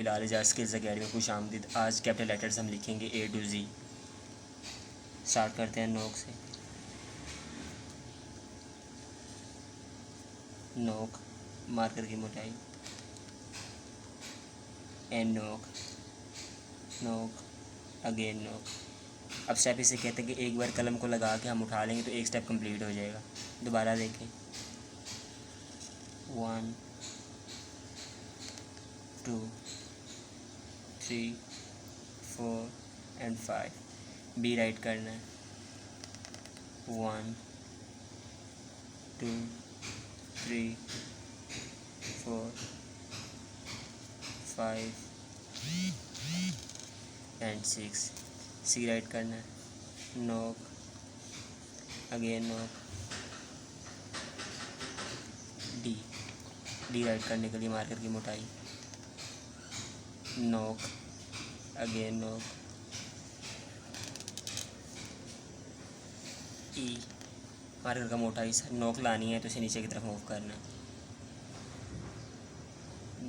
Bilal Ejaz skills academy में खुशामदीद। आज capital letters हम लिखेंगे A to Z। स्टार्ट करते हैं नोक से। नोक, मार्कर की मोटाई। एन नोक, नोक, अगेन नोक। अब स्टेप इसे कहते हैं कि एक बार कलम को लगा के हम उठा लेंगे तो एक स्टेप कंप्लीट हो जाएगा। दोबारा देखें। 1 2 3 4 एंड 5। बी राइट करना है। 1 2 3 4 5 एंड 6। सी राइट करना है। नोक, अगेन नोक। डी, डी राइट करने के लिए मार्कर की मोटाई। नोक, अगेन नोक। ई, मार्कर का मोटाई। नोक लानी है तो इसे नीचे की तरफ मूव करना है।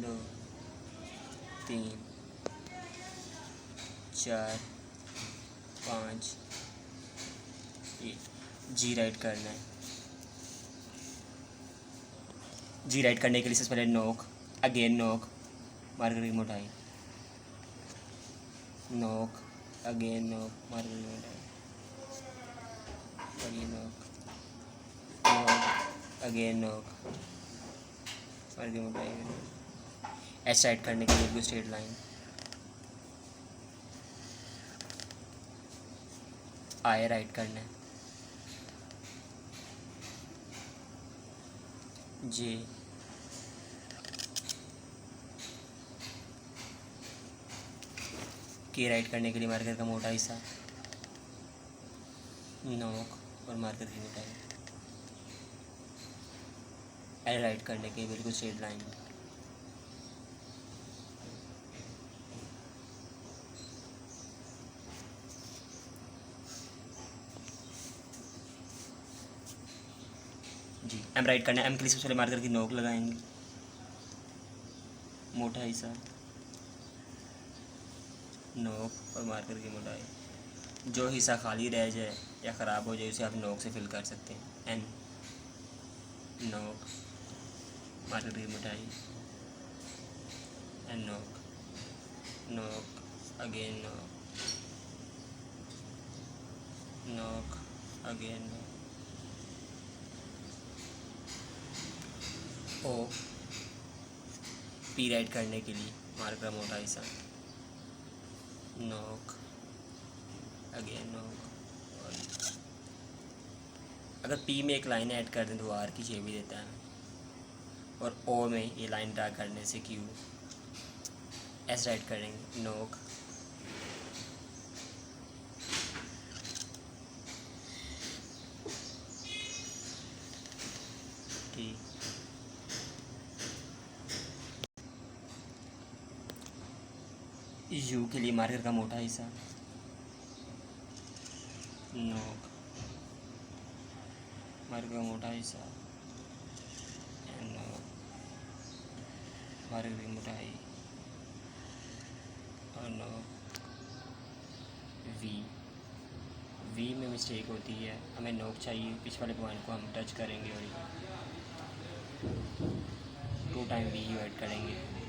2 3 4 5 जी राइट करना है। जी राइट करने के लिए सबसे पहले नोक, अगेन नोक, मार्कर की मोटाई। नोक, अगेन नोक, मार्कर की मोटाई। और ये नोक, नोक, अगेन नोक, मार्कर की मोटाई। एच राइट करने के लिए बिल्कुल स्ट्रेट लाइन। आई राइट करना है। जे, के राइट करने के लिए मार्कर का मोटा हिस्सा। नोक और मार्कर की मोटाई। एल राइट करने के लिए बिल्कुल स्ट्रेट लाइन। जी, एम राइट करना है। एम के लिए सबसे पहले मार्कर की नोक लगाएंगे, मोटा हिस्सा, नोक और मार्कर की मोटाई। जो हिस्सा खाली रह जाए या ख़राब हो जाए उसे आप नोक से फिल कर सकते हैं। एन, नोक, मार्कर की मोटाई। एन नोक, नोक, अगेन नोक, नोक, अगेन नोक। ओ, पी राइट करने के लिए मार्कर मोटा हिस्सा। नोक, अगेन नोक। और अगर पी में एक लाइन ऐड कर दें तो आर की शेप भी देता है। और ओ में ये लाइन ड्रा करने से क्यू। एस राइट करेंगे। नोक, टी, यू के लिए मार्कर का मोटा हिस्सा। नोक, मार्कर का मोटा हिस्सा। एंड नोक, मार्कर की मोटाई। और नोक। वी, वी में मिस्टेक होती है, हमें नोक चाहिए। पिछ वाले पॉइंट को हम टच करेंगे और 2 टाइम वी ऐड करेंगे।